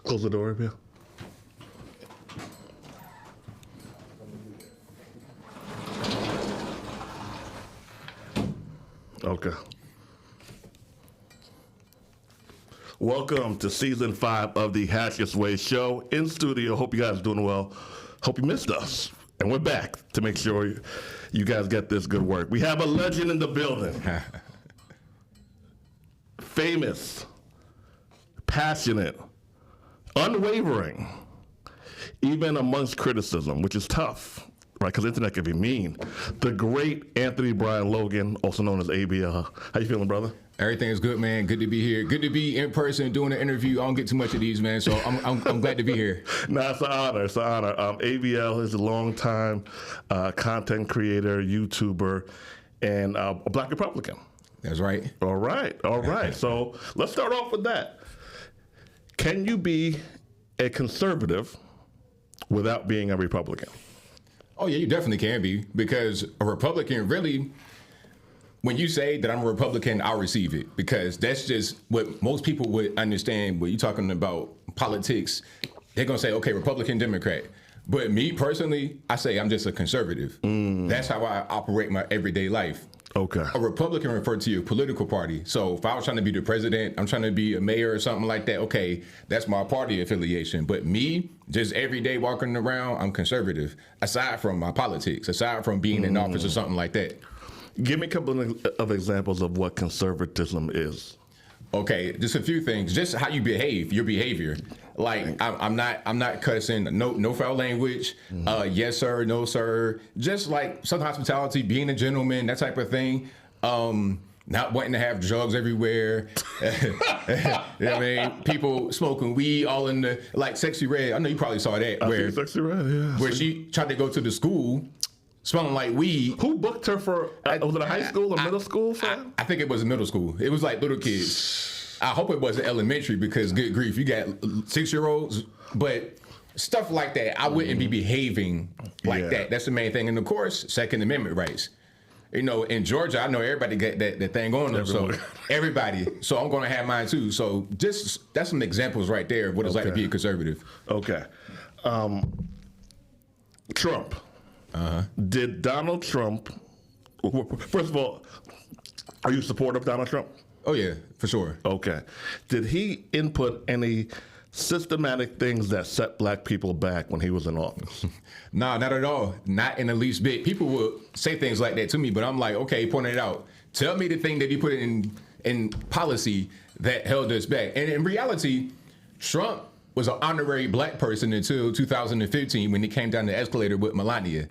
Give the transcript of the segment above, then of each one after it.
Close the door, Bill. Okay. Welcome to season 5 of the Hatchett's Way show. In studio, hope you guys are doing well. Hope you missed us. And we're back to make sure you guys get this good work. We have a legend in the building. Famous, passionate, unwavering, even amongst criticism, which is tough, right? Because the internet can be mean. The great Anthony Brian Logan, also known as ABL. How you feeling, brother? Everything is good, man. Good to be here. Good to be in person doing an interview. I don't get too much of these, man, so I'm glad to be here. No, it's an honor. It's an honor. ABL is a longtime content creator, YouTuber, and a Black Republican. That's right. All right. All right. So let's start off with that. Can you be a conservative without being a Republican? Oh, yeah, you definitely can be, because a Republican really, when you say that I'm a Republican, I'll receive it, because that's just what most people would understand when you're talking about politics. They're going to say, okay, Republican, Democrat. But me personally, I say I'm just a conservative. That's how I operate my everyday life. Okay. A Republican referred to your political party. So if I was trying to be the president, I'm trying to be a mayor or something like that, okay, that's my party affiliation. But me, just every day walking around, I'm conservative, aside from my politics, aside from being in office or something like that. Give me a couple of examples of what conservatism is. Okay, just a few things. Just how you behave, your behavior. Like I'm not cussing, no foul language. Yes sir, no sir. Just like some hospitality, being a gentleman, that type of thing. Not wanting to have drugs everywhere. You know what I mean? People smoking weed all in the, like Sexy Red. I know you probably saw that. Where Sexy Red, yeah. Where she tried to go to the school smelling like weed. Who booked her for, was it a high school or middle school? I think it was middle school. It was like little kids. I hope it wasn't elementary, because good grief, you got 6-year-olds. But stuff like that, I wouldn't be behaving like that. That's the main thing. And of course, Second Amendment rights. You know, in Georgia, I know everybody got that thing going on. So everybody. So I'm going to have mine too. So just, that's some examples right there of what it's like to be a conservative. Okay. Trump. Did Donald Trump, first of all, are you supportive of Donald Trump? Oh, yeah, for sure. Okay. Did he input any systematic things that set black people back when he was in office? No, not at all. Not in the least bit. People will say things like that to me, but I'm like, okay, pointing it out. Tell me the thing that he put in policy that held us back. And in reality, Trump was an honorary black person until 2015 when he came down the escalator with Melania.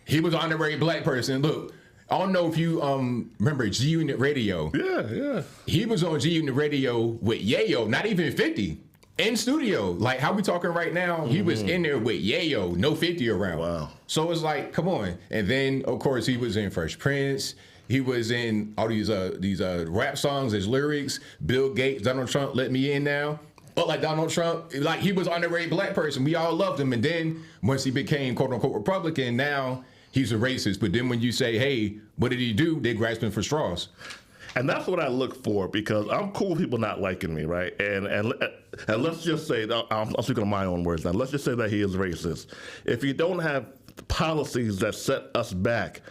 He was an honorary black person. Look, I don't know if you remember G Unit Radio. Yeah. He was on G Unit Radio with Yayo, not even 50, in studio. Like how we talking right now, he was in there with Yayo, no 50 around. Wow. So it's like, come on. And then, of course, he was in Fresh Prince. He was in all these rap songs, his lyrics. Bill Gates, Donald Trump, let me in now. But like Donald Trump, like he was an honorary black person. We all loved him. And then once he became quote unquote Republican, now he's a racist. But then when you say, hey, what did he do? They grasping for straws. And that's what I look for, because I'm cool with people not liking me, right? And let's just say, I'm speaking in my own words now, let's just say that he is racist. If you don't have policies that set us back,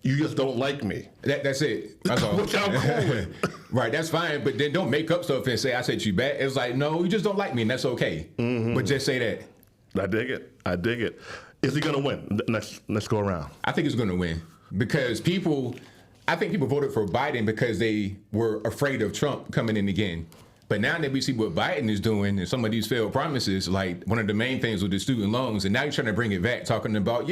you just don't like me. That's it. That's all. Which I'm cool with. Right, that's fine. But then don't make up stuff and say I set you back. It's like, no, you just don't like me, and that's okay. But just say that. I dig it. Is he going to win? Let's go around. I think he's going to win, because I think people voted for Biden because they were afraid of Trump coming in again. But now that we see what Biden is doing and some of these failed promises, like one of the main things with the student loans, and now you're trying to bring it back, talking about,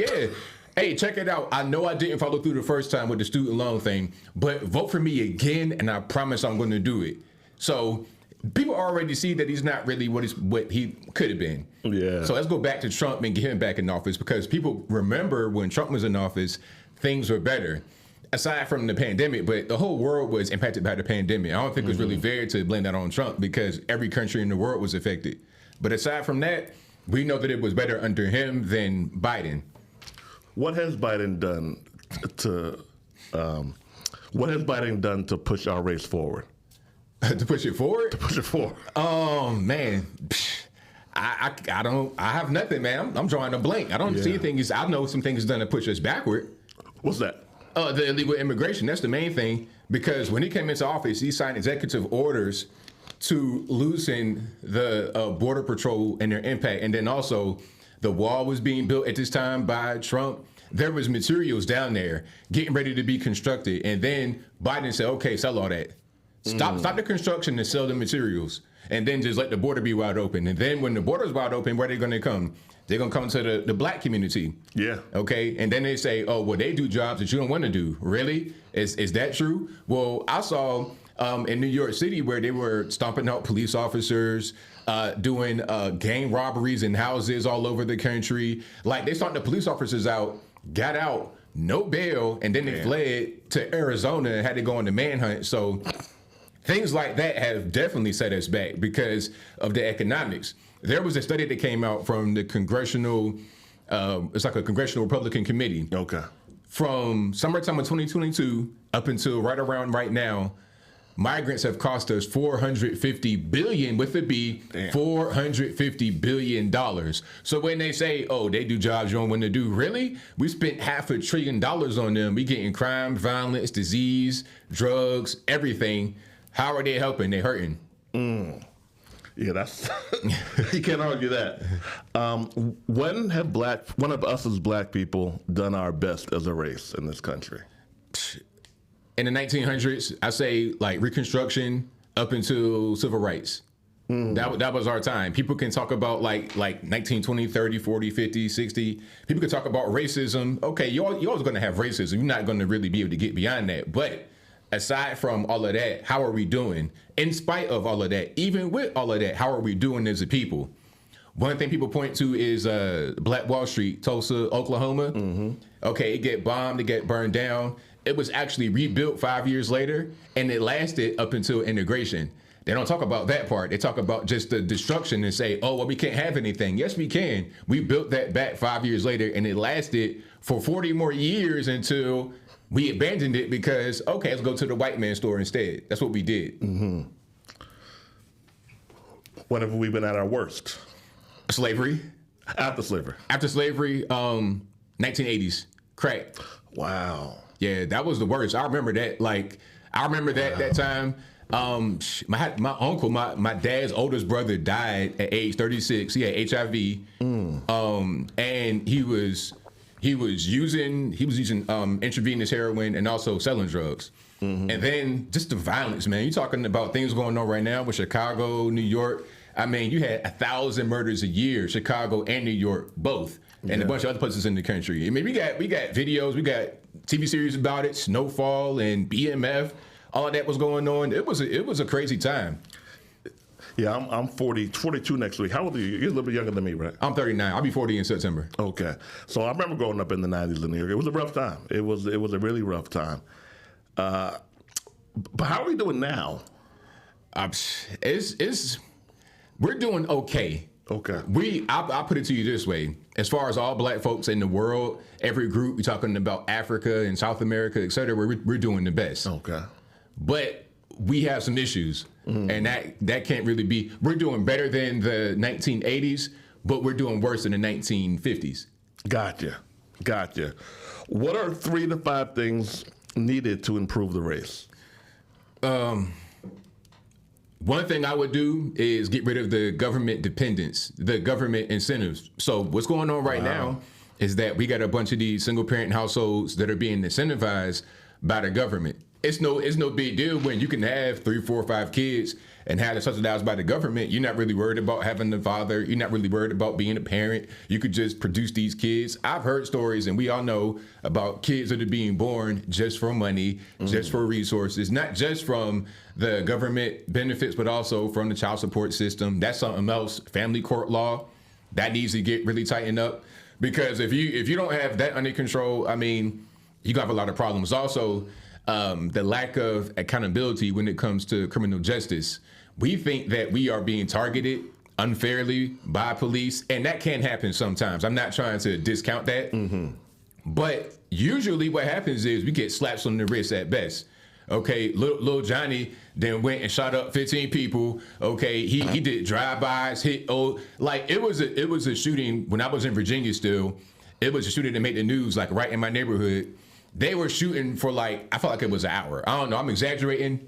hey, check it out. I know I didn't follow through the first time with the student loan thing, but vote for me again, and I promise I'm going to do it. So people already see that he's not really what he could have been. Yeah. So let's go back to Trump and get him back in office, because people remember when Trump was in office, things were better. Aside from the pandemic, but the whole world was impacted by the pandemic. I don't think it was really fair to blame that on Trump, because every country in the world was affected. But aside from that, we know that it was better under him than Biden. What has Biden done to push our race forward? To push it forward? To push it forward. Oh, man. I have nothing, man. I'm drawing a blank. I don't see things. I know some things done to push us backward. What's that? The illegal immigration. That's the main thing. Because when he came into office, he signed executive orders to loosen the border patrol and their impact. And then also the wall was being built at this time by Trump. There was materials down there getting ready to be constructed. And then Biden said, okay, sell all that. Stop the construction and sell the materials. And then just let the border be wide open. And then when the border's wide open, where are they going to come? They're going to come to the black community. Yeah. Okay. And then they say, oh, well, they do jobs that you don't want to do. Really? Is that true? Well, I saw in New York City where they were stomping out police officers, doing gang robberies in houses all over the country. Like they stomped the police officers out, got out, no bail, and then they fled to Arizona and had to go on the manhunt. So things like that have definitely set us back because of the economics. There was a study that came out from the congressional, it's like a congressional Republican committee. Okay. From summertime of 2022 up until right around right now, migrants have cost us $450 billion with a B, $450 billion. So when they say, oh, they do jobs you don't want to do, really? We spent $500 billion on them. We getting crime, violence, disease, drugs, everything. How are they helping? They hurting. Yeah, that's you can't argue that. When have one of us as black people done our best as a race in this country? In the 1900s, I say like Reconstruction up until civil rights. That was our time. People can talk about like 1920, 30, 40, 50, 60. People can talk about racism. Okay, you're always going to have racism. You're not going to really be able to get beyond that. But aside from all of that, how are we doing? In spite of all of that, even with all of that, how are we doing as a people? One thing people point to is Black Wall Street, Tulsa, Oklahoma. Okay, it get bombed, it get burned down. It was actually rebuilt 5 years later, and it lasted up until integration. They don't talk about that part. They talk about just the destruction and say, oh, well, we can't have anything. Yes, we can. We built that back 5 years later, and it lasted for 40 more years until we abandoned it because, okay, let's go to the white man's store instead. That's what we did. When have we been at our worst? Slavery. After slavery. After slavery, 1980s, crack. Wow. Yeah, that was the worst. I remember that. That time. My uncle, my dad's oldest brother died at age 36. He had HIV. And he was using intravenous heroin and also selling drugs. And then just the violence, man. You're talking about things going on right now with Chicago, New York. I mean, you had 1,000 murders a year, Chicago and New York, both, and a bunch of other places in the country. I mean, we got videos, we got TV series about it, Snowfall and BMF. All of that was going on. It was a crazy time. Yeah, I'm 42 next week. How old are you? You're a little bit younger than me, right? I'm 39. I'll be 40 in September. Okay. So I remember growing up in the 90s in New York. It was a rough time. It was a really rough time. But how are we doing now? We're doing okay. Okay. I'll put it to you this way. As far as all black folks in the world, every group, we're talking about Africa and South America, et cetera, we're doing the best. Okay. But we have some issues. And that can't really be. We're doing better than the 1980s, but we're doing worse than the 1950s. Gotcha. What are 3 to 5 things needed to improve the race? One thing I would do is get rid of the government dependence, the government incentives. So what's going on right now is that we got a bunch of these single parent households that are being incentivized by the government. It's no big deal when you can have 3, 4, 5 kids and have it subsidized by the government. You're not really worried about having the father. You're not really worried about being a parent. You could just produce these kids. I've heard stories, and we all know about kids that are being born just for money, just for resources, not just from the government benefits, but also from the child support system. That's something else. Family court law, that needs to get really tightened up, because if you don't have that under control, I mean, you have a lot of problems. Also, the lack of accountability when it comes to criminal justice. We think that we are being targeted unfairly by police, and that can happen sometimes. I'm not trying to discount that, but usually what happens is we get slaps on the wrist at best. Okay, Lil Johnny then went and shot up 15 people. Okay, he did drive-bys, like it was a shooting when I was in Virginia still. It was a shooting that made the news, like right in my neighborhood. They were shooting for like, I felt like it was an hour. I don't know, I'm exaggerating.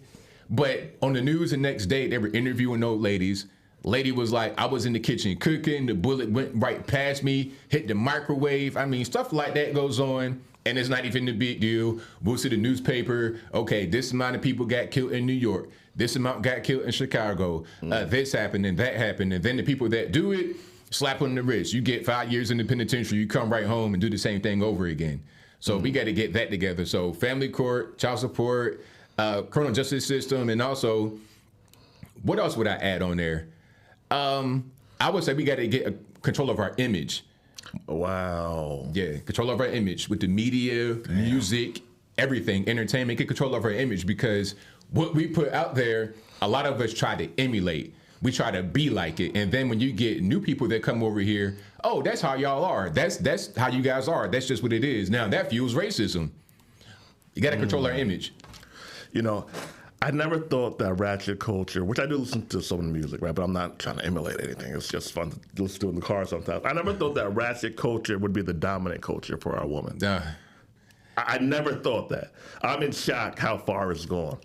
But on the news the next day, they were interviewing old ladies. Lady was like, I was in the kitchen cooking, the bullet went right past me, hit the microwave. I mean, stuff like that goes on. And it's not even a big deal. We'll see the newspaper. Okay, this amount of people got killed in New York. This amount got killed in Chicago. This happened and that happened. And then the people that do it, slap on the wrist. You get 5 years in the penitentiary. You come right home and do the same thing over again. So we got to get that together. So family court, child support, criminal justice system, and also, what else would I add on there? I would say we got to get a control of our image. Wow. Yeah, control of our image with the media, music, everything, entertainment, get control of our image, because what we put out there, a lot of us try to emulate. We try to be like it. And then when you get new people that come over here, oh, that's how y'all are. That's how you guys are. That's just what it is. Now that fuels racism. You got to control our image. You know, I never thought that ratchet culture, which I do listen to some of the music, right? But I'm not trying to emulate anything. It's just fun to listen to in the car sometimes. I never thought that ratchet culture would be the dominant culture for our women. I never thought that. I'm in shock how far it's gone.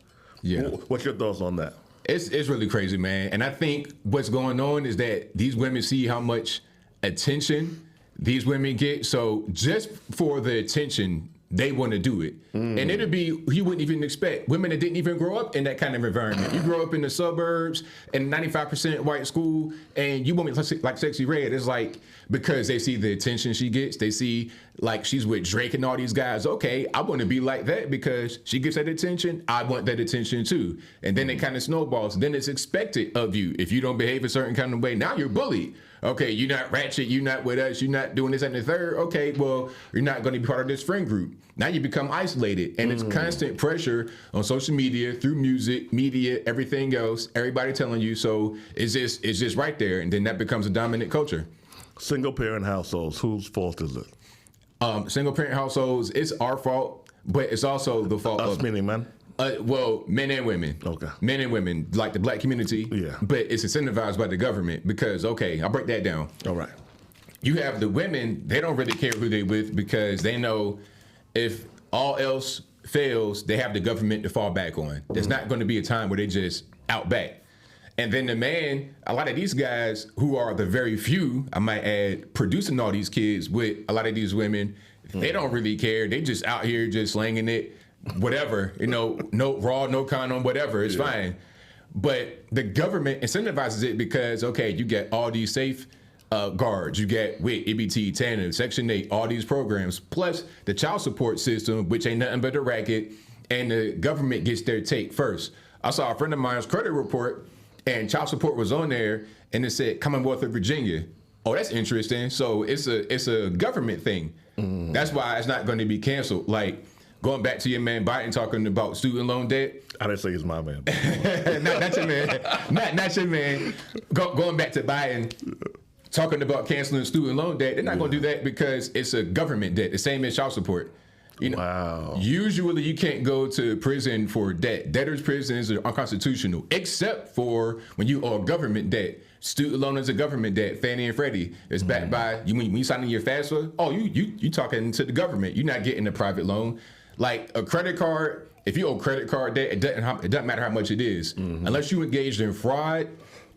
Yeah. What's your thoughts on that? It's really crazy, man. And I think what's going on is that these women see how much attention these women get. So just for the attention, they want to do it. And it'll be, you wouldn't even expect women that didn't even grow up in that kind of environment. You grow up in the suburbs in 95% white school, and you want me like Sexy Red. It's like, because they see the attention she gets, they see like she's with Drake and all these guys. Okay, I want to be like that because she gets that attention. I want that attention too. And then it kind of snowballs. Then it's expected of you. If you don't behave a certain kind of way, now you're bullied. Okay, you're not ratchet, you're not with us, you're not doing this and the third. Okay, well, you're not going to be part of this friend group. Now you become isolated, and it's constant pressure on social media, through music, media, everything else, everybody telling you. So it's just right there, and then that becomes a dominant culture. Single parent households, whose fault is it? Single parent households, it's our fault, but it's also the fault Us of meaning men? Well, men and women. Okay. Men and women, like the black community. Yeah. But it's incentivized by the government because, okay, I'll break that down. All right. You have the women, they don't really care who they with because they know if all else fails, they have the government to fall back on. There's not going to be a time where they just out back. And then the man, a lot of these guys who are the very few, I might add, producing all these kids with a lot of these women, they don't really care. They just out here just slanging it. Whatever, no raw, no condom, whatever, it's fine. But the government incentivizes it because, okay, you get all these safe guards, you get WIC, EBT, TANF, Section 8, all these programs, plus the child support system, which ain't nothing but a racket, and the government gets their take first. I saw a friend of mine's credit report, and child support was on there, and it said Commonwealth of Virginia. Oh, that's interesting. So it's a government thing. That's why it's not going to be canceled. Like, going back to your man Biden talking about student loan debt. I didn't say he's my man. not your man. Not your man. Going back to Biden talking about canceling student loan debt. They're not going to do that because it's a government debt. The same as child support. Wow. Usually you can't go to prison for debt. Debtors' prisons are unconstitutional, except for when you owe government debt. Student loan is a government debt. Fannie and Freddie is backed by you. When you signing your FAFSA, oh, you talking to the government. You're not getting a private loan. Like a credit card, if you owe credit card debt, it doesn't matter how much it is. Unless you engaged in fraud,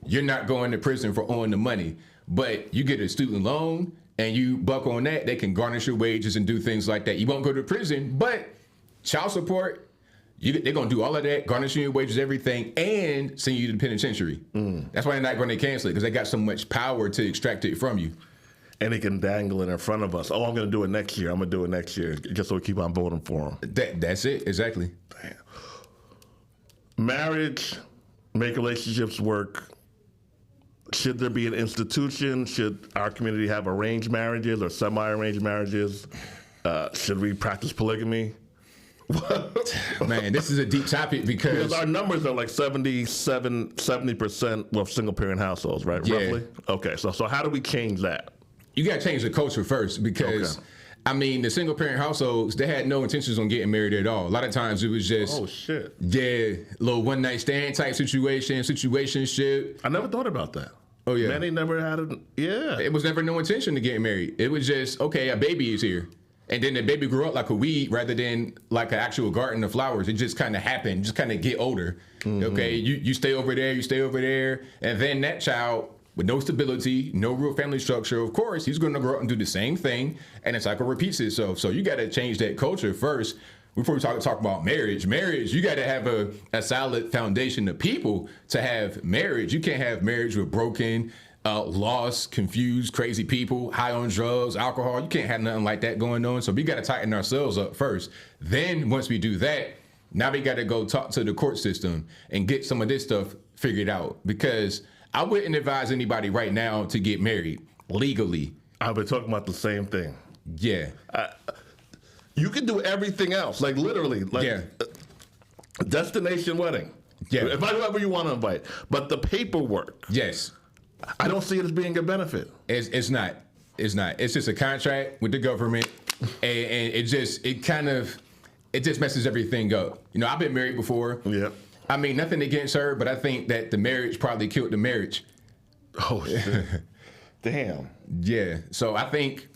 you're not going to prison for owing the money. But you get a student loan and you buck on that, they can garnish your wages and do things like that. You won't go to prison, but child support, they're going to do all of that, garnishing your wages, everything, and send you to the penitentiary. That's why they're not going to cancel it, because they got so much power to extract it from you. And they can dangle it in front of us. Oh, I'm going to do it next year. I'm going to do it next year, just so we keep on voting for them. That's it, exactly. Damn. Marriage, make relationships work. Should there be an institution? Should our community have arranged marriages or semi-arranged marriages? Should we practice polygamy? Man, this is a deep topic because our numbers are like 70% with single-parent households, right? Yeah. Roughly? Okay, so how do we change that? You got to change the culture first because I mean, the single parent households, they had no intentions on getting married at all. A lot of times it was just, Oh shit! yeah, little one night stand type situationship. I never thought about that. Oh yeah, Manny never had a it was never no intention to get married. It was just, okay, a baby is here. And then the baby grew up like a weed rather than like an actual garden of flowers. It just kind of happened, just kind of get older. Okay, you stay over there, and then that child with no stability, no real family structure, of course, he's going to grow up and do the same thing, and the cycle repeats itself. So you got to change that culture first before we talk about marriage. You got to have a solid foundation of people to have marriage. You can't have marriage with broken, lost, confused, crazy people, high on drugs, alcohol. You can't have nothing like that going on. So we got to tighten ourselves up first. Then once we do that, now we got to go talk to the court system and get some of this stuff figured out, because I wouldn't advise anybody right now to get married legally. I've been talking about the same thing. Yeah. You can do everything else, like literally, like Yeah. Destination wedding. Yeah. Invite whoever you want to invite, but the paperwork, Yes. I don't see it as being a benefit. It's not. It's not. It's just a contract with the government, and it just messes everything up. You know, I've been married before. Yeah. I mean, nothing against her, but I think that the marriage probably killed the marriage. Oh shit! Damn. Yeah. So I think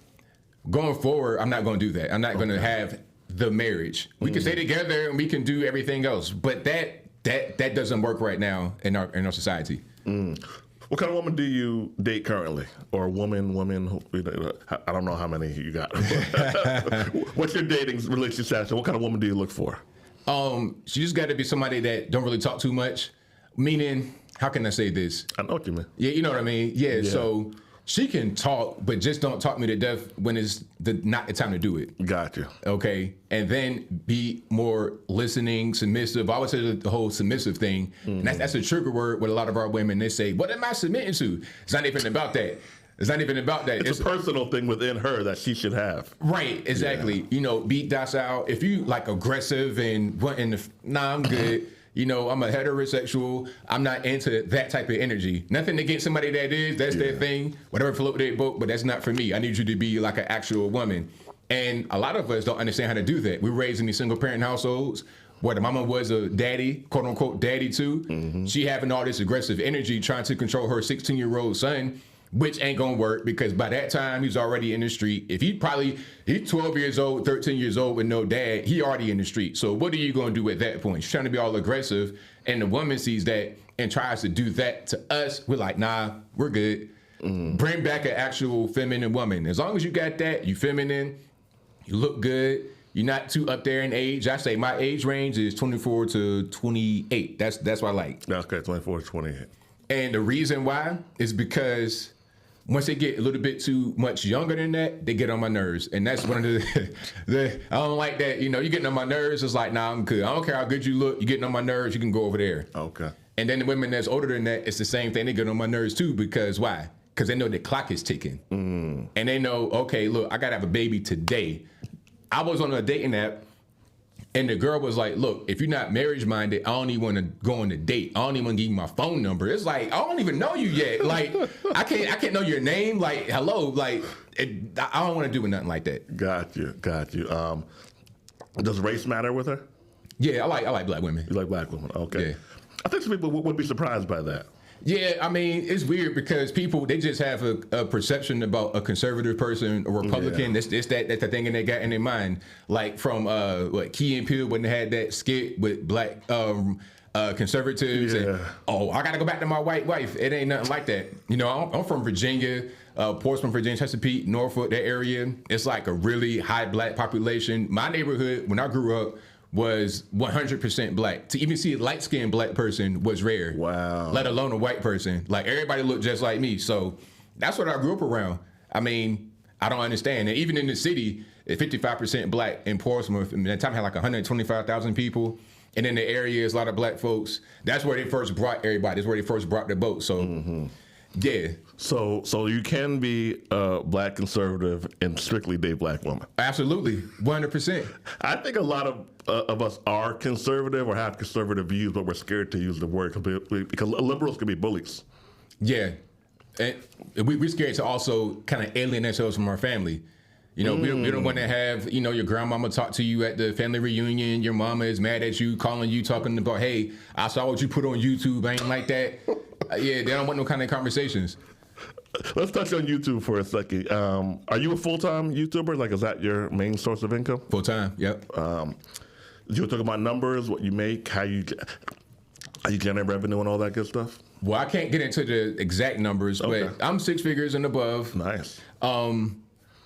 going forward, I'm not going to do that. I'm not going to have the marriage. We can stay together and we can do everything else, but that doesn't work right now in our society. What kind of woman do you date currently, or woman? I don't know how many you got. What's your dating relationship status? What kind of woman do you look for? She just got to be somebody that don't really talk too much. Meaning, how can I say this? I know what you mean. Yeah, you know what I mean? Yeah. So she can talk, but just don't talk me to death when it's not the time to do it. Got you. Okay. And then be more listening, submissive. I always say the whole submissive thing. And that's a trigger word with a lot of our women. They say, what am I submitting to? It's not even about that. It's not even about that. It's a personal thing within her that she should have. Right, exactly. Yeah. You know, be docile. If you like aggressive and wanting to, I'm good. You know, I'm a heterosexual. I'm not into that type of energy. Nothing against somebody that is. That's their thing. Whatever float their boat, but that's not for me. I need you to be like an actual woman. And a lot of us don't understand how to do that. We're raised in these single parent households where the mama was a daddy, quote unquote daddy too. She having all this aggressive energy trying to control her 16-year-old son, which ain't gonna work, because by that time he's already in the street. If he's 12 years old, 13 years old with no dad, he already in the street. So what are you gonna do at that point? She's trying to be all aggressive, and the woman sees that and tries to do that to us. We're like, nah, we're good. Bring back an actual feminine woman. As long as you got that, you feminine, you look good, you're not too up there in age. I say my age range is 24 to 28. That's what I like. Okay, 24 to 28. And the reason why is because once they get a little bit too much younger than that, they get on my nerves. And that's one of the I don't like that. You know, you're getting on my nerves. It's like, nah, I'm good. I don't care how good you look. You're getting on my nerves. You can go over there. Okay. And then the women that's older than that, it's the same thing. They get on my nerves too, because why? Because they know the clock is ticking. And they know, okay, look, I got to have a baby today. I was on a dating app, and the girl was like, look, if you're not marriage minded, I don't even want to go on a date. I don't even want to give you my phone number. It's like, I don't even know you yet. Like, I can't know your name. Like, hello. Like, I don't want to do nothing like that. Got you. Does race matter with her? Yeah, I like black women. You like black women? Okay. Yeah. I think some people would be surprised by that. Yeah, I mean, it's weird because people, they just have a perception about a conservative person or Republican. That's the thing that they got in their mind. Like from Key and Peele when they had that skit with black conservatives. Yeah. And, I got to go back to my white wife. It ain't nothing like that. You know, I'm from Virginia, Portsmouth, Virginia, Chesapeake, Norfolk, that area. It's like a really high black population. My neighborhood, when I grew up, was 100% black. To even see a light-skinned black person was rare. Wow. Let alone a white person. Like, everybody looked just like me. So that's what I grew up around. I mean, I don't understand. And even in the city, 55% black in Portsmouth. I mean, that time had like 125,000 people. And in the area, there's a lot of black folks. That's where they first brought everybody. That's where they first brought the boat. So, yeah. So you can be a black conservative and strictly date black women. Absolutely, 100%. I think a lot of us are conservative or have conservative views, but we're scared to use the word because liberals can be bullies. Yeah, and we're scared to also kind of alienate ourselves from our family. You know, we don't want to have, you know, your grandmama talk to you at the family reunion. Your mama is mad at you, calling you, talking about, hey, I saw what you put on YouTube. I ain't like that. Yeah, they don't want no kind of conversations. Let's touch on YouTube for a second. Are you a full-time YouTuber? Like, is that your main source of income? Full-time, yep. You were talking about numbers, what you make, how you generate revenue and all that good stuff? Well, I can't get into the exact numbers, but I'm 6 figures and above. Nice.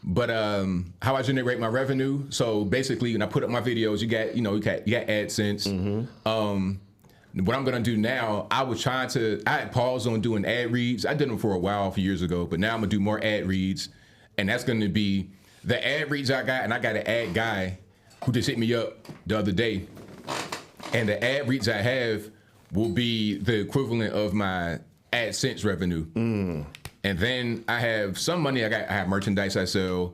But how I generate my revenue, so basically when I put up my videos, you got AdSense. What I'm gonna do now, I had paused on doing ad reads. I did them for a few years ago, but now I'm gonna do more ad reads, and that's gonna be the ad reads I got, and I got an ad guy who just hit me up the other day, and the ad reads I have will be the equivalent of my AdSense revenue. And then I have some money. I have merchandise I sell,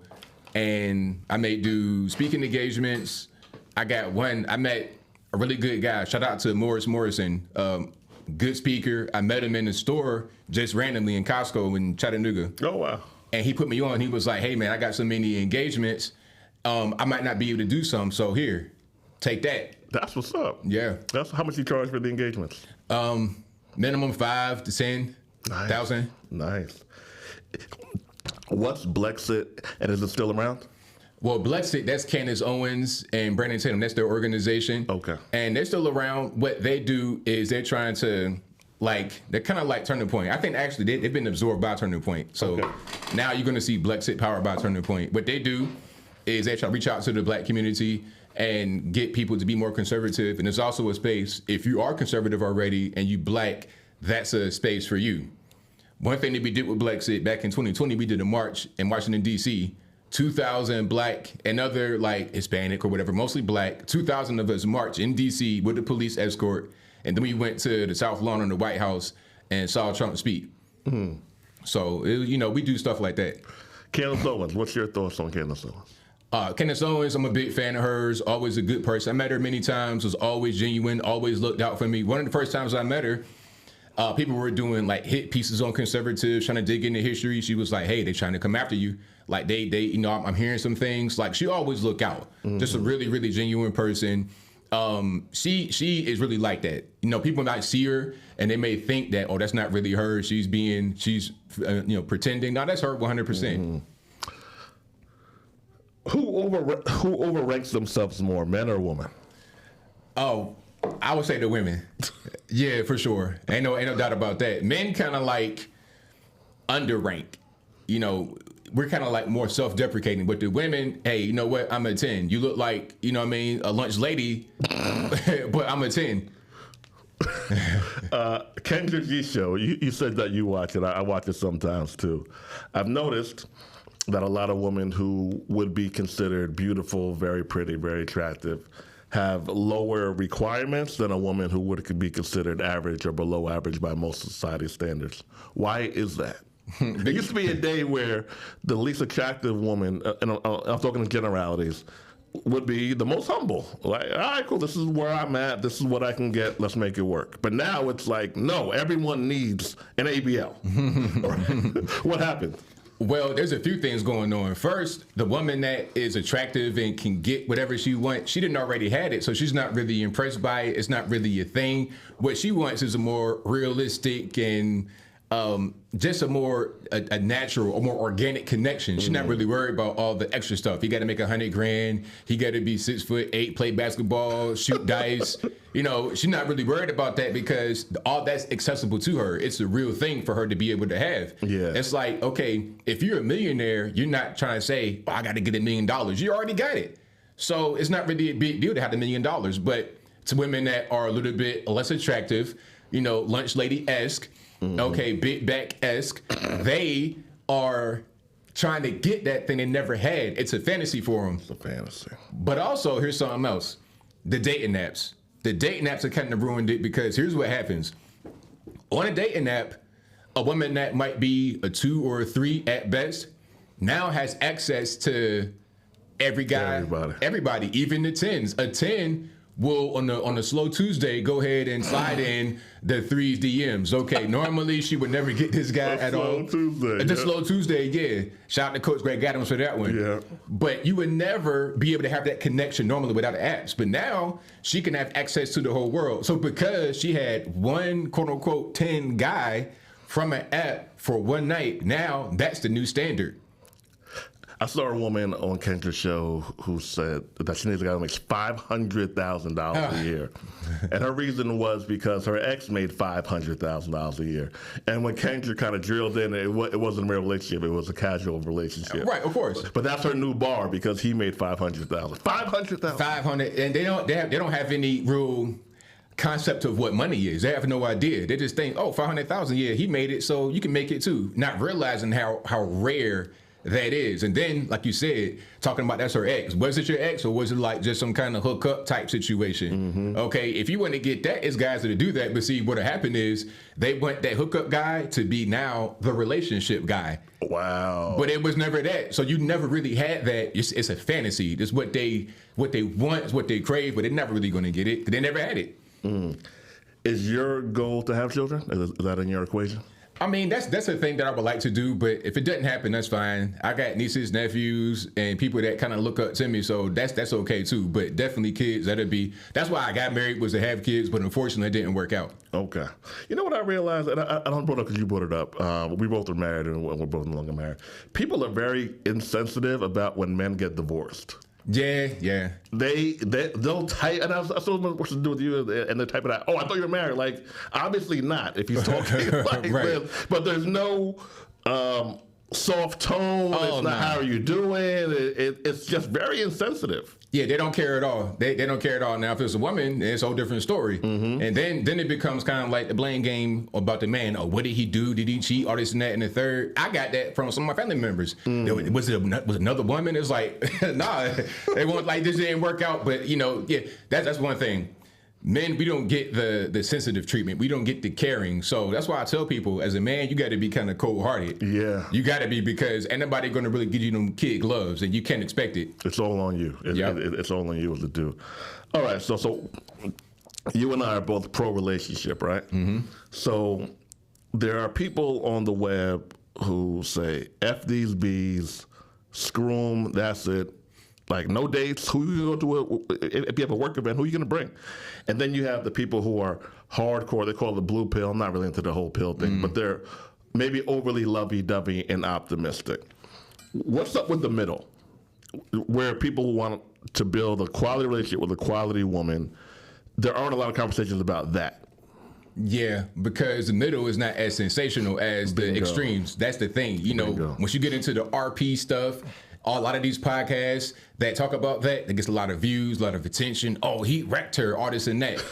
and I may do speaking engagements. I met a really good guy. Shout out to Morris Morrison, good speaker. I met him in the store just randomly in Costco in Chattanooga. Oh, wow. And he put me on. He was like, hey, man, I got so many engagements. I might not be able to do some, so here, take that. That's what's up. Yeah. That's how much you charge for the engagements? Minimum 5 to 10,000. Nice. What's Blexit, and is it still around? Well, Blexit, that's Candace Owens and Brandon Tatum. That's their organization. Okay. And they're still around. What they do is they're trying to, they're kind of like Turning Point. I think actually they've been absorbed by Turning Point. So now you're going to see Blexit powered by Turning Point. What they do is they try to reach out to the Black community and get people to be more conservative. And there's also a space, if you are conservative already and you Black, that's a space for you. One thing that we did with Blexit back in 2020, we did a march in Washington, D.C., 2,000 Black and other Hispanic or whatever, mostly Black, 2,000 of us marched in D.C. with the police escort. And then we went to the South Lawn in the White House and saw Trump speak. So, we do stuff like that. Candace Owens, what's your thoughts on Candace Owens? Candace Owens, I'm a big fan of hers, always a good person. I met her many times, was always genuine, always looked out for me. One of the first times I met her, people were doing hit pieces on conservatives, trying to dig into history. She was like, hey, they're trying to come after you. I'm hearing some things. She always look out. Just a really, really genuine person. She is really like that. People might see her and they may think that, oh, that's not really her. She's pretending. No, that's her 100%. Who overranks themselves more, men or women? Oh, I would say the women. Yeah, for sure. Ain't no doubt about that. Men kind of underrank. We're kind of more self-deprecating. But the women, hey, you know what? I'm a 10. You look like, a lunch lady, but I'm a 10. Kendra G Show, you said that you watch it. I watch it sometimes too. I've noticed that a lot of women who would be considered beautiful, very pretty, very attractive, have lower requirements than a woman who could be considered average or below average by most society standards. Why is that? There used to be a day where the least attractive woman, and I'm talking in generalities, would be the most humble. All right, cool, this is where I'm at, this is what I can get, let's make it work. But now it's no, everyone needs an ABL. What happened? Well, there's a few things going on. First, the woman that is attractive and can get whatever she wants, she didn't already had it, so she's not really impressed by it. It's not really a thing. What she wants is a more realistic and just a more a natural, a more organic connection. She's not really worried about all the extra stuff. He got to make $100,000. He got to be 6'8", play basketball, shoot dice. She's not really worried about that because all that's accessible to her. It's a real thing for her to be able to have. Yeah. It's okay, if you're a millionaire, you're not trying to say, I got to get $1 million. You already got it. So it's not really a big deal to have $1 million. But to women that are a little bit less attractive, lunch lady-esque, okay, big back-esque, they are trying to get that thing they never had. It's a fantasy for them. It's a fantasy. But also, here's something else. The dating apps. The dating apps have kind of ruined it because here's what happens. On a dating app, a woman that might be a 2 or a 3 at best now has access to every guy, everybody, even the 10s. A 10 will on the slow Tuesday go ahead and slide in the 3's DMs. Okay, normally she would never get this guy at all. Slow Tuesday, yeah. Shout out to Coach Greg Adams for that one. Yeah. But you would never be able to have that connection normally without apps. But now she can have access to the whole world. So because she had one quote unquote 10 guy from an app for one night, now that's the new standard. I saw a woman on Kendra's show who said that she needs a guy who makes $500,000 a year. And her reason was because her ex made $500,000 a year. And when Kendra kind of drilled in, it wasn't a real relationship, it was a casual relationship. Right, of course. But that's her new bar because he made $500,000. $500,000. 500, and they don't have any real concept of what money is. They have no idea. They just think, oh, 500,000, yeah, he made it, so you can make it too. Not realizing how rare that is. And then, like you said, talking about that's her ex. Was it your ex, or was it like just some kind of hookup type situation? Okay, if you want to get that, it's guys that do that. But see, what'll happen is they want that hookup guy to be now the relationship guy. Wow. But it was never that. So you never really had that. It's a fantasy. It's what they want, it's what they crave, but they're never really going to get it because they never had it. Is your goal to have children? Is that in your equation? I mean, that's a thing that I would like to do, but if it doesn't happen, that's fine. I got nieces, nephews, and people that kind of look up to me, so that's okay too. But definitely kids, that's why I got married, was to have kids, but unfortunately it didn't work out. Okay. You know what I realized, and I don't brought it up because you brought it up. We both are married, and we're both no longer married. People are very insensitive about when men get divorced. Yeah. They'll type, and I was supposed to do with you, and they're typing out, oh, I thought you were married. Like, obviously not, if he's talking like right. this. But there's no soft tone. It's not how are you doing. It's just very insensitive. Yeah, they don't care at all. They don't care at all. Now, if it's a woman, it's a whole different story. And then it becomes kind of like the blame game about the man. Oh, what did he do? Did he cheat? All this and that and the third. I got that from some of my family members. Was another woman? It's like, nah, they want like this didn't work out. But yeah, that's one thing. Men, we don't get the sensitive treatment. We don't get the caring. So that's why I tell people, as a man, you got to be kind of cold-hearted. Yeah. You got to be, because ain't nobody going to really give you them kid gloves, and you can't expect it. It's all on you. It's all on you to do. All right, so you and I are both pro-relationship, right? So there are people on the web who say, F these bees, screw them, that's it. Like, no dates, who you going to if you have a work event, who you going to bring? And then you have the people who are hardcore, they call it the blue pill. I'm not really into the whole pill thing, but they're maybe overly lovey-dovey and optimistic. What's up with the middle, where people want to build a quality relationship with a quality woman? There aren't a lot of conversations about that. Yeah, because the middle is not as sensational as the extremes. That's the thing. Once you get into the RP stuff, a lot of these podcasts that talk about that gets a lot of views, a lot of attention. Oh, he wrecked her, all this and that.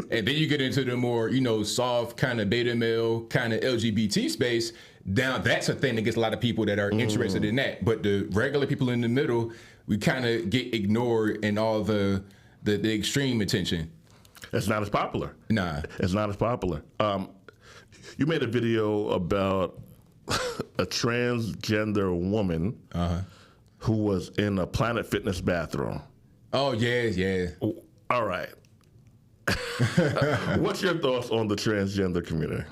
And then you get into the more, soft kind of beta male, kind of LGBT space. Now that's a thing that gets a lot of people that are interested in that. But the regular people in the middle, we kind of get ignored in all the extreme attention. It's not as popular. Nah. It's not as popular. You made a video about a transgender woman who was in a Planet Fitness bathroom. Oh, yeah. All right. What's your thoughts on the transgender community?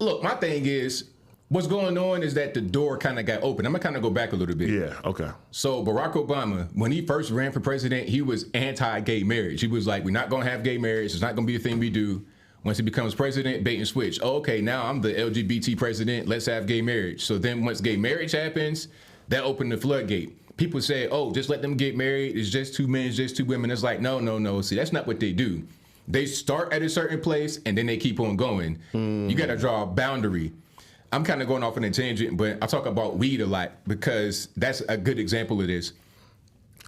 Look, my thing is, what's going on is that the door kind of got open. I'm going to kind of go back a little bit. Yeah, okay. So Barack Obama, when he first ran for president, he was anti-gay marriage. He was like, we're not going to have gay marriage. It's not going to be a thing we do. Once he becomes president, bait and switch. Oh, okay, now I'm the LGBT president. Let's have gay marriage. So then once gay marriage happens, that opened the floodgate. People say, oh, just let them get married. It's just two men, it's just two women. It's like, no. See, that's not what they do. They start at a certain place, and then they keep on going. You got to draw a boundary. I'm kind of going off on a tangent, but I talk about weed a lot because that's a good example of this.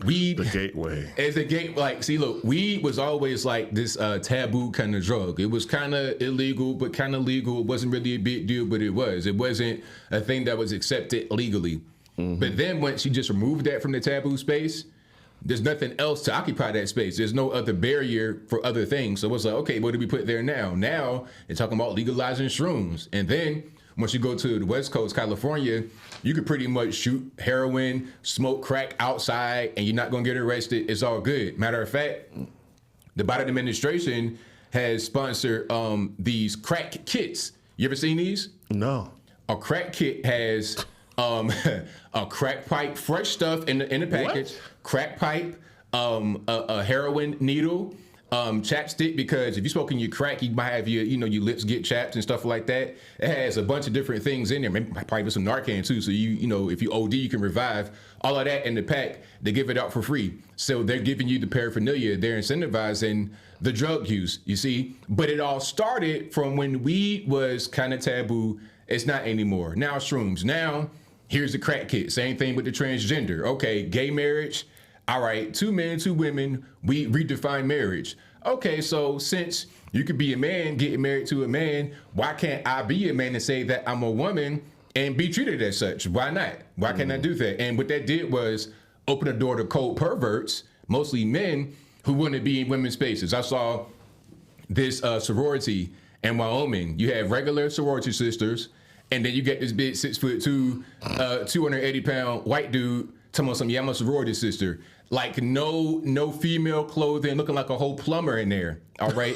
Weed, the gateway. As a gate, like, see, look, weed was always like this taboo kind of drug. It was kind of illegal, but kind of legal. It wasn't really a big deal, but it was. It wasn't a thing that was accepted legally. But then once you just remove that from the taboo space, there's nothing else to occupy that space. There's no other barrier for other things. So it's like, okay, what do we put there now? Now they're talking about legalizing shrooms. And then once you go to the West Coast, California, you could pretty much shoot heroin, smoke crack outside, and you're not going to get arrested. It's all good. Matter of fact, The Biden administration has sponsored these crack kits. You ever seen these? No. A crack kit has a crack pipe, fresh stuff in the package, What? crack pipe, a heroin needle, chapstick, because if you're smoking your crack, you might have your lips get chapped and stuff like that. It has a bunch of different things in there. Maybe probably some Narcan too. So if you OD, you can revive. All of that in the pack. They give it out for free. So they're giving you the paraphernalia. They're incentivizing the drug use. You see, but it all started from when weed was kind of taboo. It's not anymore. Now shrooms. Now here's the crack kit. Same thing with the transgender. Okay, gay marriage. All right, 2 men, 2 women, we redefine marriage. Okay, so since you could be a man getting married to a man, why can't I be a man and say that I'm a woman and be treated as such? Why not? Why can't I do that? And what that did was open the door to cold perverts, mostly men, who wouldn't be in women's spaces. I saw this sorority in Wyoming. You have regular sorority sisters, and then you get this big 6'2", 280-pound white dude talking about some, I'm a sorority sister. Like no female clothing, looking like a whole plumber in there. All right.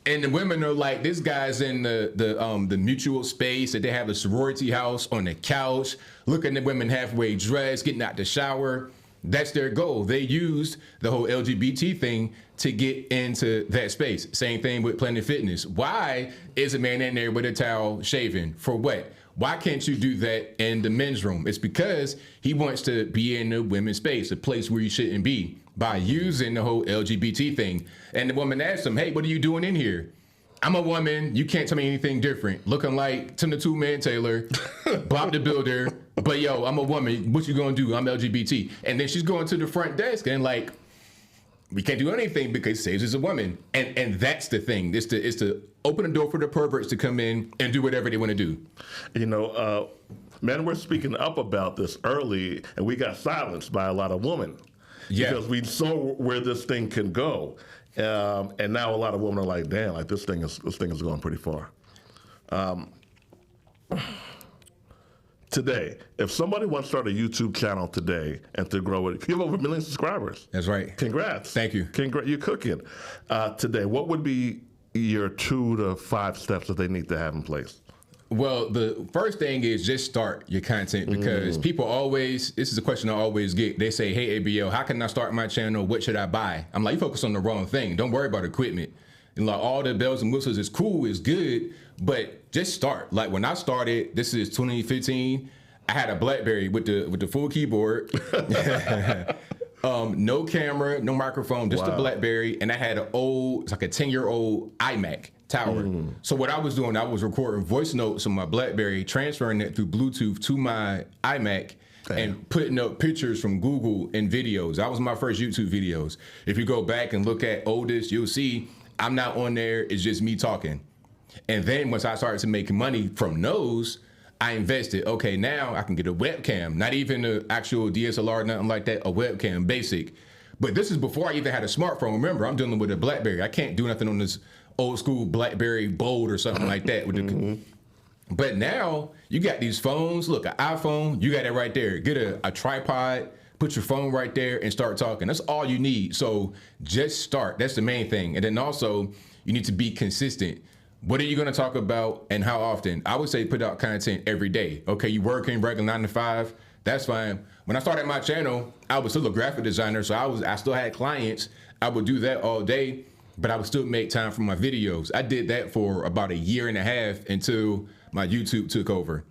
And the women are like, this guy's in the mutual space, that they have a sorority house on the couch, looking at women halfway dressed, getting out the shower. That's their goal. They used the whole LGBT thing to get into that space. Same thing with Planet Fitness. Why is a man in there with a towel shaving? For what? Why can't you do that in the men's room? It's because he wants to be in the women's space, a place where you shouldn't be, by using the whole LGBT thing. And the woman asked him, hey, what are you doing in here? I'm a woman. You can't tell me anything different. Looking like Tim the Two-Man Taylor, Bob the Builder. But yo, I'm a woman. What you gonna do? I'm LGBT. And then she's going to the front desk and like, we can't do anything because it says she's a woman. And that's the thing. It's to open the door for the perverts to come in and do whatever they want to do. Men were speaking up about this early, and we got silenced by a lot of women. Yeah. Because we saw where this thing can go. And now a lot of women are like, damn, like this thing is going pretty far. Today, if somebody wants to start a YouTube channel today and to grow it, you have over 1 million subscribers. That's right. Congrats. Thank you. You're cooking. Today, what would be your 2 to 5 steps that they need to have in place? Well, the first thing is just start your content, because people always, this is a question I always get. They say, hey, ABL, how can I start my channel? What should I buy? I'm like, you focus on the wrong thing. Don't worry about equipment. And like all the bells and whistles is cool, is good, but just start. Like when I started, this is 2015, I had a BlackBerry with the full keyboard, no camera, no microphone, just a BlackBerry, and I had it's like a 10-year-old iMac tower. So what I was doing, I was recording voice notes on my BlackBerry, transferring it through Bluetooth to my iMac, and putting up pictures from Google and videos. That was my first YouTube videos. If you go back and look at oldest, you'll see I'm not on there. It's just me talking. And then once I started to make money from those, I invested. Okay, now I can get a webcam, not even an actual DSLR, nothing like that, a webcam, basic. But this is before I even had a smartphone. Remember, I'm dealing with a BlackBerry. I can't do nothing on this old school BlackBerry Bold or something like that. But now you got these phones. Look, an iPhone, you got it right there. Get a tripod, put your phone right there and start talking. That's all you need. So just start. That's the main thing. And then also you need to be consistent. What are you going to talk about and how often? I would say put out content every day. Okay, you working regular 9 to 5, that's fine. When I started my channel, I was still a graphic designer, so I still had clients. I would do that all day, but I would still make time for my videos. I did that for about 1.5 years until my YouTube took over.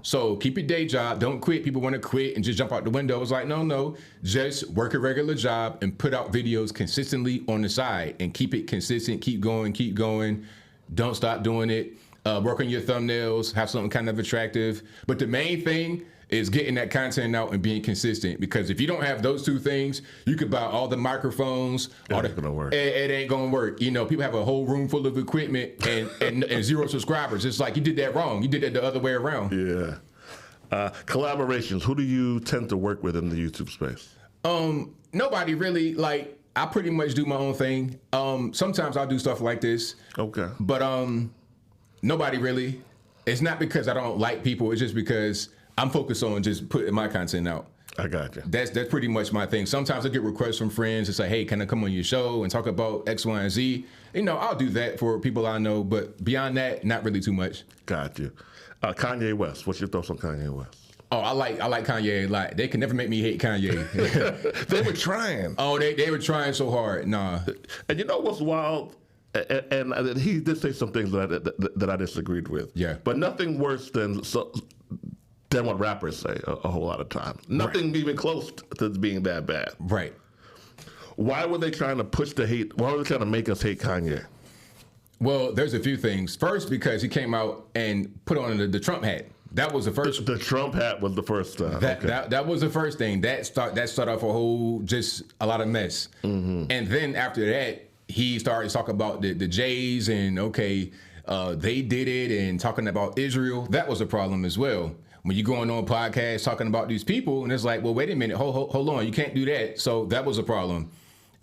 So keep your day job. Don't quit. People want to quit and just jump out the window. It's like, no. Just work a regular job and put out videos consistently on the side and keep it consistent. Keep going. Don't stop doing it. Work on your thumbnails. Have something kind of attractive. But the main thing is getting that content out and being consistent. Because if you don't have those 2 things, you could buy all the microphones. It ain't gonna work. It ain't gonna work. You know, people have a whole room full of equipment and 0 subscribers. It's like you did that wrong. You did it the other way around. Yeah. Collaborations. Who do you tend to work with in the YouTube space? Nobody really. Like, I pretty much do my own thing. Sometimes I'll do stuff like this. Okay. But nobody really. It's not because I don't like people. It's just because I'm focused on just putting my content out. I got you. That's pretty much my thing. Sometimes I get requests from friends to say, hey, can I come on your show and talk about X, Y, and Z? I'll do that for people I know, but beyond that, not really too much. Got you. Kanye West. What's your thoughts on Kanye West? Oh, I like Kanye a lot. They can never make me hate Kanye. They were trying. Oh, they were trying so hard. Nah. And you know what's wild? And he did say some things that I disagreed with. Yeah. But nothing worse than what rappers say a whole lot of times. Nothing even close to being that bad. Right. Why were they trying to push the hate? Why were they trying to make us hate Kanye? Well, there's a few things. First, because he came out and put on the Trump hat. That was the first. The Trump hat was the first time. That was the first thing. That started off just a lot of mess. Mm-hmm. And then after that, he started talking about the Jays and they did it and talking about Israel. That was a problem as well. When you're going on podcasts talking about these people, and it's like, well, wait a minute, hold on, you can't do that. So that was a problem.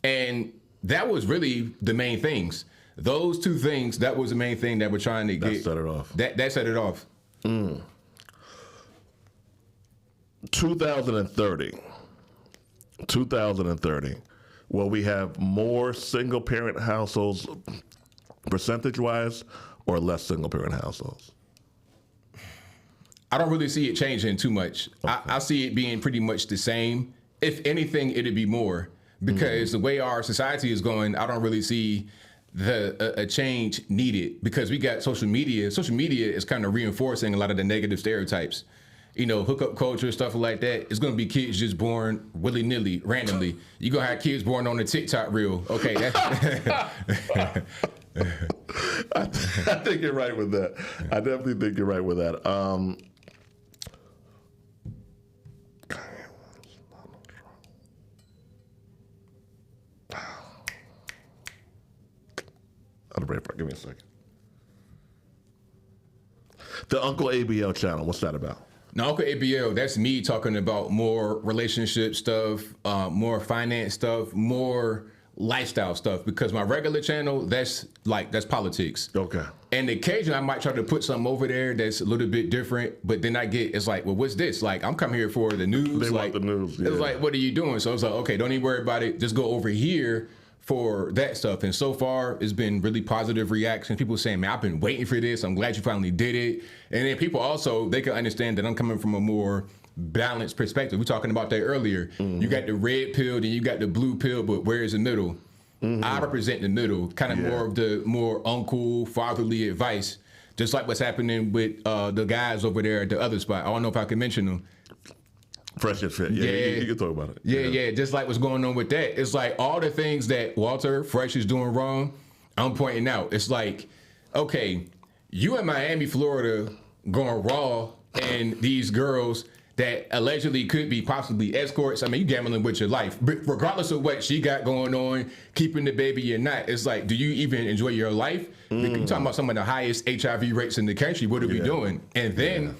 And that was really the main things. Those two things, that was the main thing that we're trying to get. That set it off. That set it off. 2030, will we have more single-parent households percentage-wise or less single-parent households? I don't really see it changing too much. Okay. I see it being pretty much the same. If anything, it'd be more. Because the way our society is going, I don't really see a change needed. Because we got social media. Social media is kind of reinforcing a lot of the negative stereotypes. Hookup culture, stuff like that. It's going to be kids just born willy-nilly, randomly. You're going to have kids born on the TikTok reel. Okay. I think you're right with that. I definitely think you're right with that. Give me a second. The Uncle ABL channel, what's that about? Now, Uncle ABL, that's me talking about more relationship stuff, more finance stuff, more lifestyle stuff. Because my regular channel, that's politics. Okay. And occasionally I might try to put something over there that's a little bit different, but then it's like, well, what's this? Like, I'm coming here for the news. They want the news. Yeah. It's like, what are you doing? So it's like, okay, don't even worry about it. Just go over here for that stuff. And so far, it's been really positive reactions. People saying, man, I've been waiting for this. I'm glad you finally did it. And then people also, they can understand that I'm coming from a more balanced perspective. We were talking about that earlier. Mm-hmm. You got the red pill, then you got the blue pill, but where is the middle? Mm-hmm. I represent the middle, kind of more of the more uncle, fatherly advice, just like what's happening with the guys over there at the other spot. I don't know if I can mention them. Fresh and Fit. Yeah, you can talk about it. Yeah. Just like what's going on with that. It's like all the things that Walter Fresh is doing wrong, I'm pointing out. It's like, okay, you in Miami, Florida, going raw, and these girls that allegedly could be possibly escorts. I mean, you gambling with your life. But regardless of what she got going on, keeping the baby or not, it's like, do you even enjoy your life? Because you're talking about some of the highest HIV rates in the country. What are we doing? And then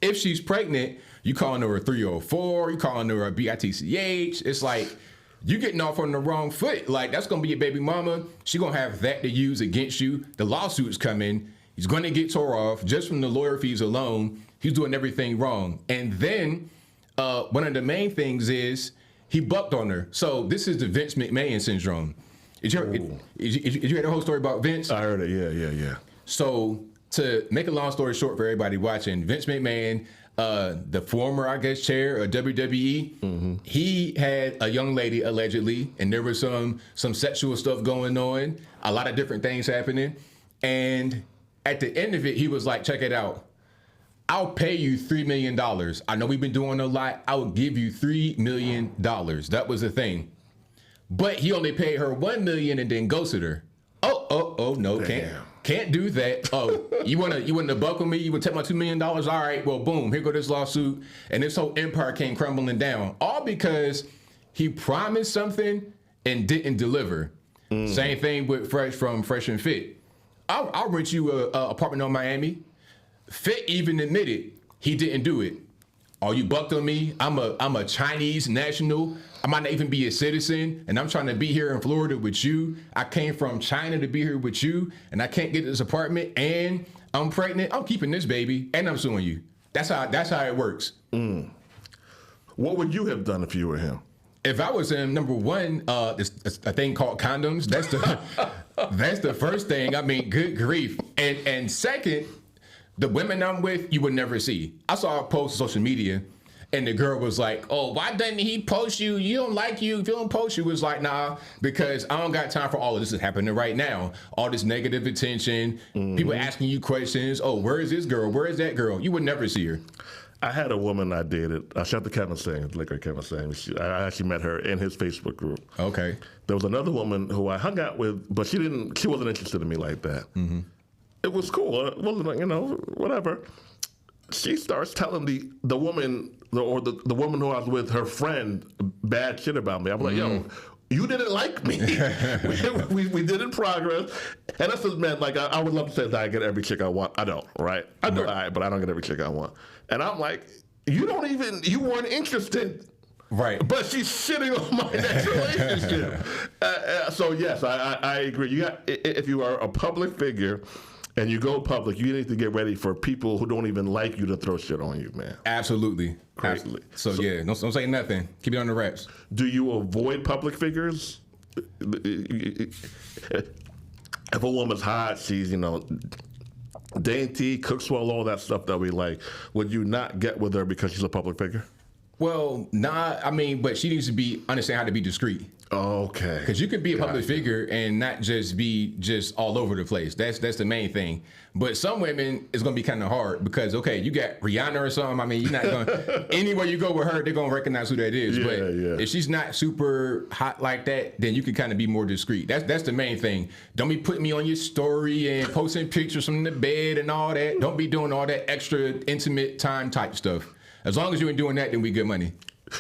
if she's pregnant, you calling her a 304, you calling her a BITCH. It's like, you getting off on the wrong foot. Like, that's going to be your baby mama. She going to have that to use against you. The lawsuit's coming. He's going to get tore off just from the lawyer fees alone. He's doing everything wrong. And then one of the main things is he bucked on her. So this is the Vince McMahon syndrome. Did you hear the whole story about Vince? I heard it, yeah. So to make a long story short for everybody watching, Vince McMahon, the former, I guess, chair of WWE, he had a young lady allegedly, and there was some sexual stuff going on, a lot of different things happening. And at the end of it, he was like, check it out. I'll pay you $3 million. I know we've been doing a lot. I will give you $3 million. That was the thing. But he only paid her $1 million and then ghosted her. Oh, no, can't do that. Oh, you wanna buckle me? You would take my $2 million? All right, well, boom, here go this lawsuit. And this whole empire came crumbling down. All because he promised something and didn't deliver. Same thing with Fresh from Fresh and Fit. I'll rent you a apartment on Miami. Fit even admitted he didn't do it. Oh, you bucked on me? I'm a Chinese national. I might not even be a citizen, and I'm trying to be here in Florida with you. I came from China to be here with you, and I can't get this apartment, and I'm pregnant. I'm keeping this baby, and I'm suing you. That's how it works. What would you have done if you were him? If I was him, number one, there's a thing called condoms. That's the that's the first thing. I mean, good grief. And second, the women I'm with, you would never see. I saw a post on social media, and the girl was like, "Oh, why doesn't he post you? You don't like you. If you don't post you," was like, "Nah, because I don't got time for all of this is happening right now. All this negative attention, people asking you questions. Oh, where is this girl? Where is that girl? You would never see her." I had a woman I dated. I shout to Kevin Singh, liquor Kevin Singh. I actually met her in his Facebook group. Okay. There was another woman who I hung out with, but she wasn't interested in me like that. Mm-hmm. It was cool. It wasn't like, whatever. She starts telling the woman or the woman who I was with, her friend, bad shit about me. I'm like, yo, you didn't like me. we did in progress. And that's just meant, like, I would love to say that I get every chick I want. I don't, right? I do, but I don't get every chick I want. And I'm like, you weren't interested. Right. But she's shitting on my next relationship. So, yes, I agree. If you are a public figure and you go public, you need to get ready for people who don't even like you to throw shit on you, man. Absolutely. Crazy. So yeah, don't say nothing. Keep it on the wraps. Do you avoid public figures? If a woman's hot, she's, dainty, cooks well, all that stuff that we like, would you not get with her because she's a public figure? Well, nah, I mean, but she needs to understand how to be discreet. Okay. Because you can be a public figure and not just be all over the place. That's the main thing. But some women, it's going to be kind of hard because, okay, you got Rihanna or something. I mean, you're not going to, anywhere you go with her, they're going to recognize who that is. But if she's not super hot like that, then you can kind of be more discreet. That's the main thing. Don't be putting me on your story and posting pictures from the bed and all that. Don't be doing all that extra intimate time type stuff. As long as you ain't doing that, then we good money.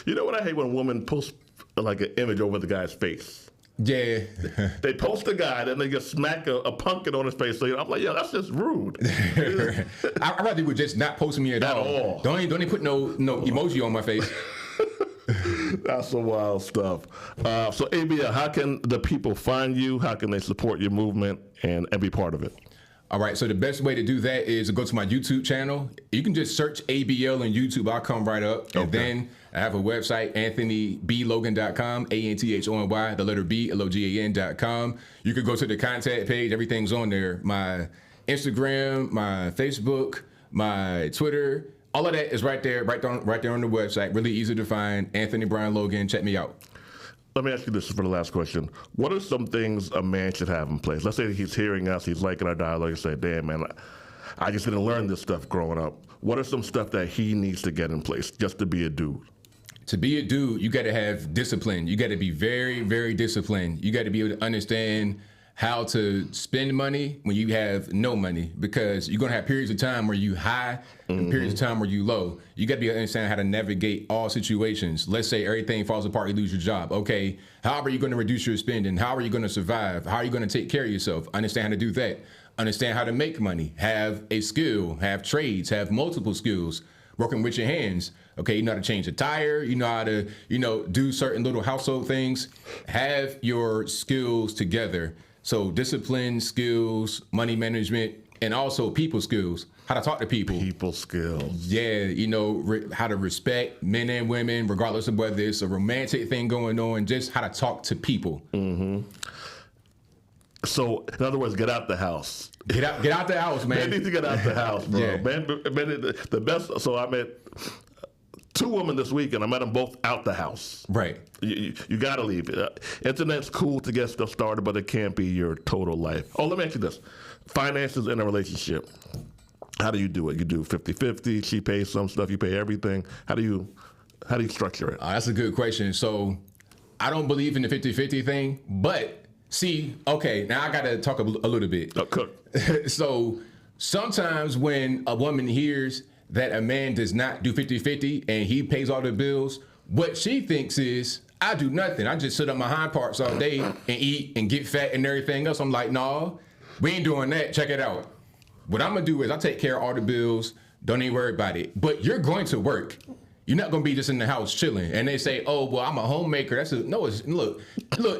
You know what I hate when a woman posts like an image over the guy's face? Yeah. They post a guy, then they just smack a pumpkin on his face. So I'm like, yeah, that's just rude. I'd rather you would just not post me at all. Don't even put no emoji on my face. That's some wild stuff. So, ABL, how can the people find you? How can they support your movement and be part of it? All right, so the best way to do that is to go to my YouTube channel. You can just search ABL on YouTube. I'll come right up. And then I have a website, AnthonyBLogan.com, ANTHONY, the letter B, LOGAN.com. You could go to the contact page. Everything's on there. My Instagram, my Facebook, my Twitter, all of that is right there on the website. Really easy to find. Anthony Brian Logan. Check me out. Let me ask you this for the last question. What are some things a man should have in place? Let's say he's hearing us, he's liking our dialogue, and say, damn, man, I just didn't learn this stuff growing up. What are some stuff that he needs to get in place just to be a dude? To be a dude, you got to have discipline. You got to be very, very disciplined. You got to be able to understand how to spend money when you have no money, because you're going to have periods of time where you high and periods of time where you low. You got to be able to understand how to navigate all situations. Let's say everything falls apart, you lose your job. Okay, how are you going to reduce your spending? How are you going to survive? How are you going to take care of yourself? Understand how to do that. Understand how to make money. Have a skill, have trades, have multiple skills. Working with your hands. Okay, you know how to change a tire. You know how to, do certain little household things. Have your skills together. So discipline, skills, money management, and also people skills. How to talk to people. People skills. Yeah, how to respect men and women, regardless of whether it's a romantic thing going on, just how to talk to people. Mm-hmm. So, in other words, get out the house. Get out the house, man. Men need to get out the house, bro. Yeah. Man, the best. So I met two women this week, and I met them both out the house. Right. You got to leave. Internet's cool to get stuff started, but it can't be your total life. Oh, let me ask you this. Finances in a relationship. How do you do it? You do 50-50, she pays some stuff, you pay everything. How do you structure it? That's a good question. So I don't believe in the 50-50 thing, but see, okay, now I got to talk a little bit. Okay. So sometimes when a woman hears that a man does not do 50-50 and he pays all the bills, what she thinks is, I do nothing. I just sit on my hind parts all day and eat and get fat and everything else. I'm like, no, we ain't doing that. Check it out. What I'm going to do is I take care of all the bills. Don't even worry about it. But you're going to work. You're not gonna be just in the house chilling. And they say, "Oh, well, I'm a homemaker." Look.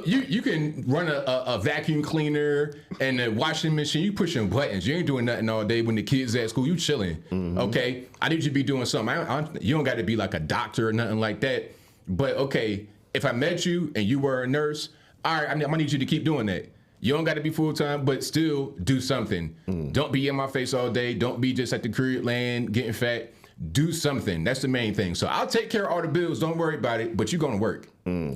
You can run a vacuum cleaner and a washing machine. You pushing buttons. You ain't doing nothing all day when the kids at school. You chilling. Okay, I need you to be doing something. You don't got to be like a doctor or nothing like that. But okay, if I met you and you were a nurse, all right, I'm gonna need you to keep doing that. You don't got to be full time, but still do something. Don't be in my face all day. Don't be just at the crib laying, getting fat. Do something. That's the main thing. So I'll take care of all the bills. Don't worry about it. But you're gonna work. A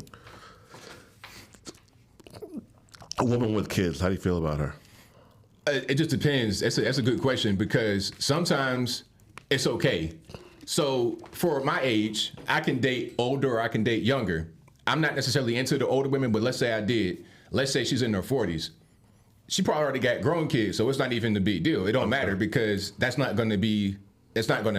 woman with kids. How do you feel about her? It just depends. That's a good question because sometimes it's okay. So for my age, I can date older or I can date younger. I'm not necessarily into the older women, but let's say I did. Let's say she's in her 40s. She probably already got grown kids, so it's not even a big deal. It don't matter because it's not going to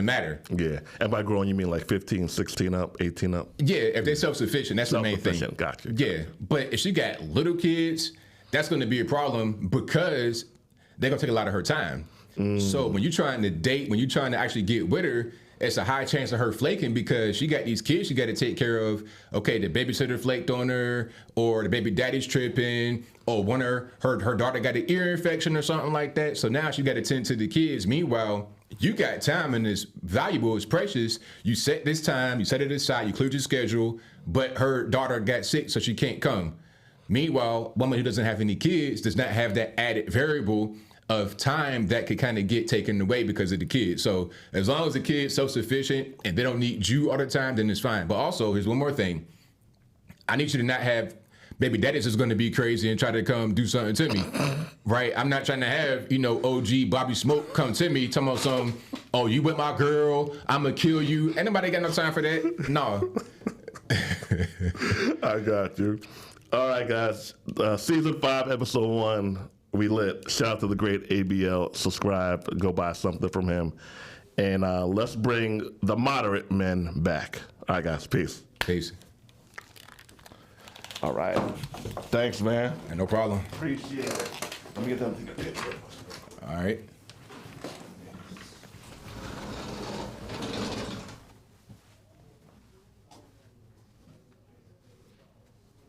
matter. Yeah. And by grown, you mean like 15, 16 up, 18 up? Yeah, if they're self-sufficient, that's the main thing. Gotcha. Yeah, but if she got little kids, that's going to be a problem because they're going to take a lot of her time. So when you're trying to date, when you're trying to actually get with her, it's a high chance of her flaking because she got these kids she got to take care of. Okay, the babysitter flaked on her, or the baby daddy's tripping, or her daughter got an ear infection or something like that. So now she got to tend to the kids. Meanwhile, you got time and it's valuable, it's precious. You set this time, you set it aside, you cleared your schedule, but her daughter got sick, so she can't come. Meanwhile, woman who doesn't have any kids does not have that added variable of time that could kind of get taken away because of the kids. So as long as the kid's self-sufficient and they don't need you all the time, then it's fine. But also, here's one more thing. I need you to not have baby daddies is going to be crazy and try to come do something to me, right? I'm not trying to have, OG Bobby Smoke come to me, talking about some, oh, you with my girl, I'm going to kill you. Ain't nobody got no time for that. No. I got you. All right, guys. Season 5, episode 1. We lit. Shout out to the great ABL. Subscribe. Go buy something from him. And let's bring the moderate men back. All right, guys. Peace. Peace. All right. Thanks, man. No problem. Appreciate it. Let me get them to the picture. All right.